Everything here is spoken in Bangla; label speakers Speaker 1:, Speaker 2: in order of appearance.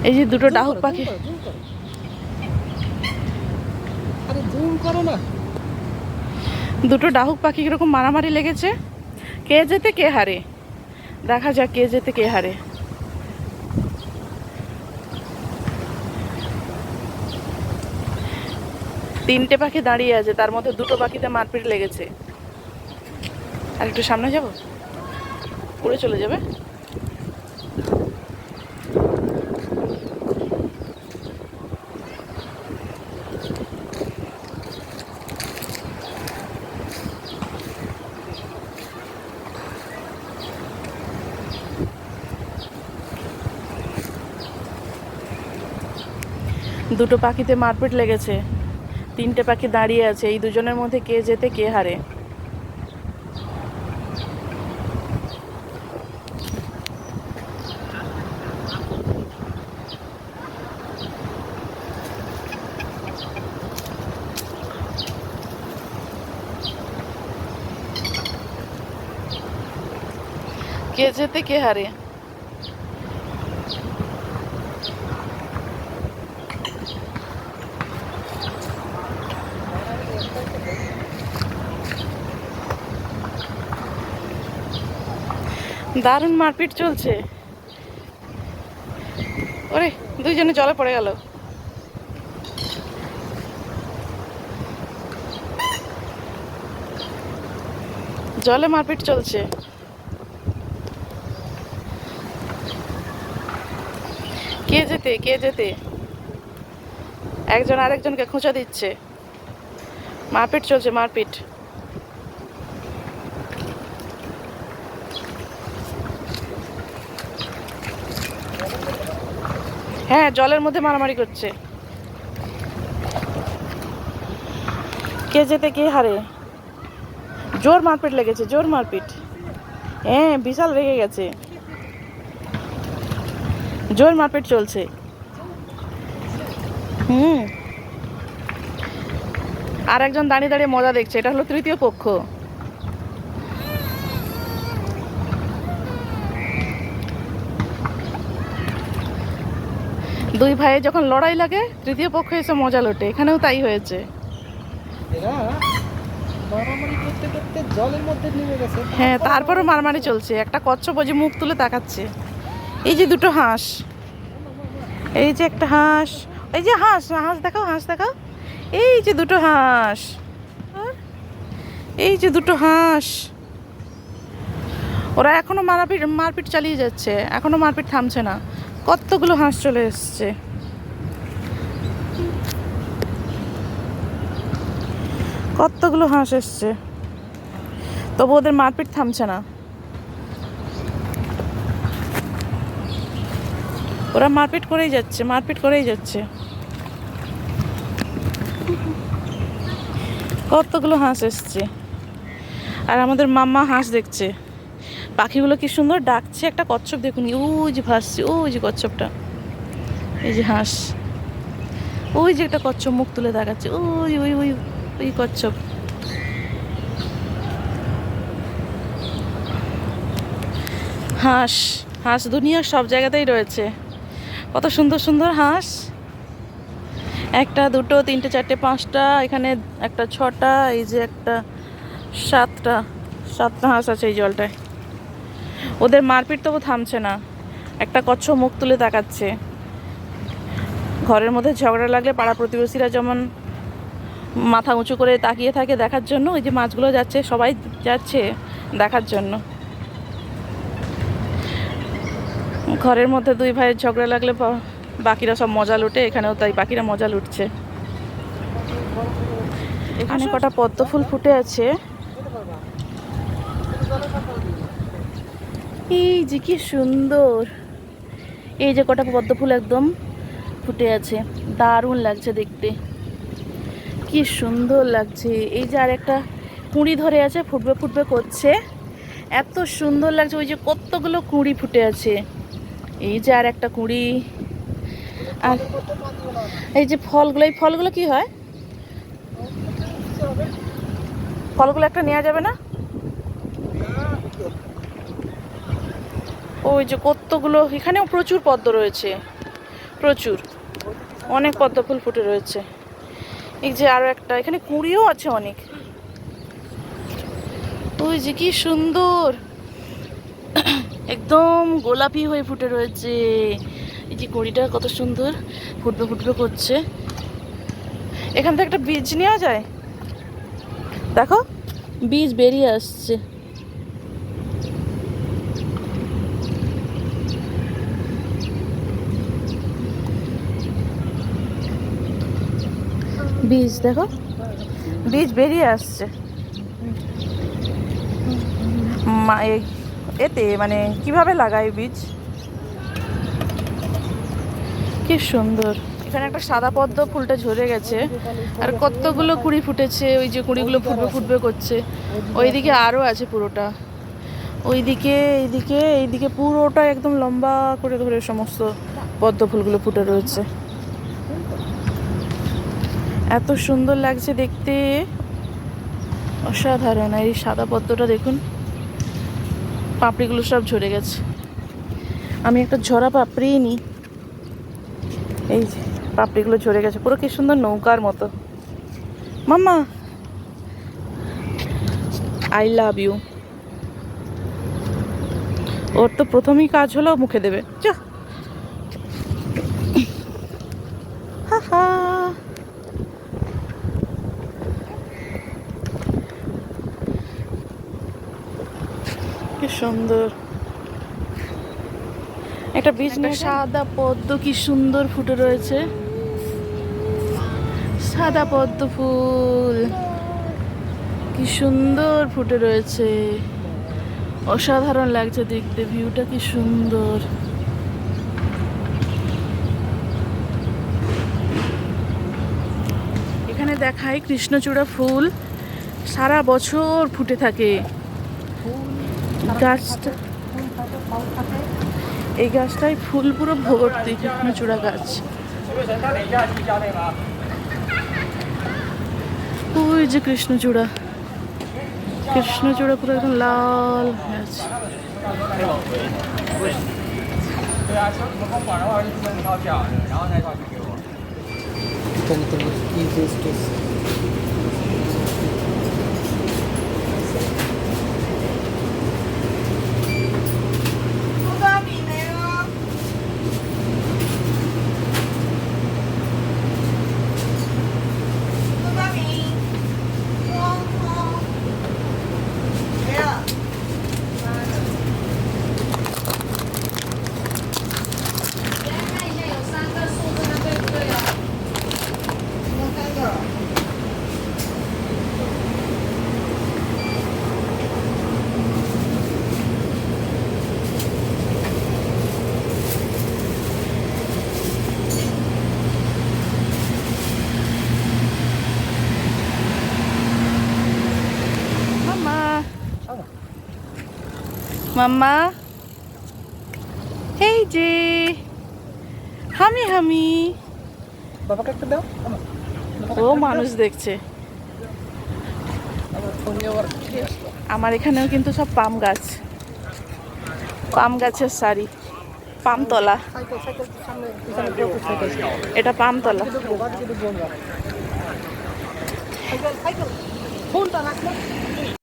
Speaker 1: এই যে দুটো ডাহুক পাখি, দুটো ডাহুক পাখি কিরকম মারামারি লেগেছে, কে যেতে কে হারে, দেখা যাক কে যেতে কে হারে। তিনটে পাখি দাঁড়িয়ে আছে, তার মধ্যে দুটো পাখিতে মারপিট লেগেছে। আর একটু সামনে যাব, উড়ে চলে যাবে। দুটো পাখিতে মারপিট লেগেছে, তিনটে পাখি দাঁড়িয়ে আছে, এই দুজনের মধ্যে কে যেতে কে হারে। কে যেতে কে হারে। দারুণ মারপিট চলছে। ওরে, দুইজনে জলে পড়ে গেল। জলে মারপিট চলছে। কে যেতে কে যেতে, একজন আরেকজনকে খোঁচা দিচ্ছে, মারপিট চলছে মারপিট। হ্যাঁ, জলের মধ্যে মারামারি করছে। কে যেতে কে হারে, জোর মারপিট লেগেছে, জোর মারপিট। হ্যাঁ, বিশাল রেগে গেছে, জোর মারপিট চলছে। আর একজন দাঁড়িয়ে দাঁড়িয়ে মজা দেখছে, এটা হলো তৃতীয় পক্ষ। দুই ভাইয়ে যখন লড়াই লাগে, তৃতীয় পক্ষ এসে মজা লোটে, এখানেও তাই হয়েছে। হ্যাঁ, তারপরও মারামারি চলছে। একটা কচ্ছপ ওই যে মুখ তুলে তাকাচ্ছে। এই যে দুটো হাঁস, এই যে একটা হাঁস, এই যে হাঁস, হাঁস দেখাও, হাঁস দেখাও। এই যে দুটো হাঁস, এই যে দুটো হাঁস। ওরা এখনো মারপিট চালিয়ে যাচ্ছে, এখনো মারপিট থামছে না। কতগুলো হাঁস চলে এসছে, কতগুলো হাঁস এসছে, তবু ওদের মারপিট থামছে না। ওরা মারপিট করেই যাচ্ছে, মারপিট করেই যাচ্ছে। কতগুলো হাঁস এসছে, আর আমাদের মাম্মা হাঁস দেখছে। পাখিগুলো কি সুন্দর ডাকছে। একটা কচ্ছপ দেখুন, ওই যে ভাসছে, ওই যে কচ্ছপটা, এই যে হাঁস, ওই যে একটা কচ্ছপ মুখ তুলে দেখাচ্ছে, ওই ওই ওই ওই কচ্ছপ। হাঁস, হাঁস দুনিয়ার সব জায়গাতেই রয়েছে। কত সুন্দর সুন্দর হাঁস, একটা দুটো তিনটে চারটে পাঁচটা, এখানে একটা ছটা, এই যে একটা সাতটা, সাতটা হাঁস আছে এই জলটায়। ওদের মারপিট তবু থামছে না। একটা কচ্ছপ মুখ তুলে তাকাচ্ছে। ঘরের মধ্যে ঝগড়া লাগলে পাড়া প্রতিবেশীরা যেমন মাথা উঁচু করে তাকিয়ে থাকে দেখার জন্য, ওই যে মাছগুলো যাচ্ছে, সবাই যাচ্ছে দেখার জন্য। ঘরের মধ্যে দুই ভাইয়ের ঝগড়া লাগলে বাকিরা সব মজা লুটে, এখানেও তাই পাখিরা মজা লুটছে। এখানে কটা পদ্ম ফুল ফুটে আছে, এই যে কি সুন্দর। এই যে কটা পদ্ম ফুল একদম ফুটে আছে, দারুণ লাগছে দেখতে, কি সুন্দর লাগছে। এই যে আর একটা কুঁড়ি ধরে আছে, ফুটবে ফুটবে করছে, এত সুন্দর লাগছে। ওই যে কতগুলো কুঁড়ি ফুটে আছে, এই যে আর একটা কুঁড়ি। আর এই যে ফলগুলো, এই ফলগুলো কি হয়, ফলগুলো একটা নেওয়া যাবে না? ওই যে কতগুলো, এখানেও প্রচুর পদ্ম রয়েছে, প্রচুর, অনেক পদ্ম ফুল ফুটে রয়েছে। এই যে আরো একটা, এখানে কুঁড়িও আছে অনেক। ওই যে কি সুন্দর, একদম গোলাপি হয়ে ফুটে রয়েছে। এই যে কুঁড়িটা কত সুন্দর ফুটবে ফুটবে করছে। এখান থেকে একটা বীজ নেওয়া যায়, দেখো বীজ বেরিয়ে আসছে। বীজ দেখো, বীজ বেরিয়ে আসছে। এতে মানে কিভাবে লাগায় বীজ, কি সুন্দর। এখানে একটা সাদা পদ্ম ফুলটা ঝরে গেছে, আর কতগুলো কুড়ি ফুটেছে। ওই যে কুড়িগুলো ফুটবে ফুটবে করছে। ওইদিকে আরও আছে পুরোটা, ওইদিকে এইদিকে এইদিকে পুরোটা একদম লম্বা করে ধরে সমস্ত পদ্ম ফুলগুলো ফুটে রয়েছে। এত সুন্দর লাগছে দেখতে, অসাধারণ। এই সাদা পদ্মটা দেখুন, পাপড়িগুলো সব ঝরে গেছে। আমি একটা ঝরা পাপড়ি নিই। এই যে পাপড়িগুলো ঝরে গেছে, পুরো কি সুন্দর নৌকার মতো। মাম্মা আই লাভ ইউ। ওর তো প্রথমেই কাজ হলো মুখে দেবে। হা কি সুন্দর একটা বীজ নিয়ে। সাদা পদ্ম কি সুন্দর ফুটে রয়েছে, সাদা পদ্ম ফুল কি সুন্দর ফুটে রয়েছে, অসাধারণ লাগছে দেখতে। ভিউটা কি সুন্দর। এখানে দেখায় কৃষ্ণচূড়া ফুল সারা বছর ফুটে থাকে। গাছটা, এই গাছটায় ফুল পুরো ভর্তি, কৃষ্ণচূড়া গাছ। ওই যে কৃষ্ণচূড়া, কৃষ্ণচূড়া পুরো একদম লাল হয়ে আছে। মাম্মা এই যে হামি হামি,
Speaker 2: বাবাকে একটা দাও।
Speaker 1: ও মানুষ দেখছে। আমার এখানেও কিন্তু সব পাম গাছ, পাম গাছের সারি, পামতলা। এটা পামতলা।
Speaker 2: ফোনটা রাখলো।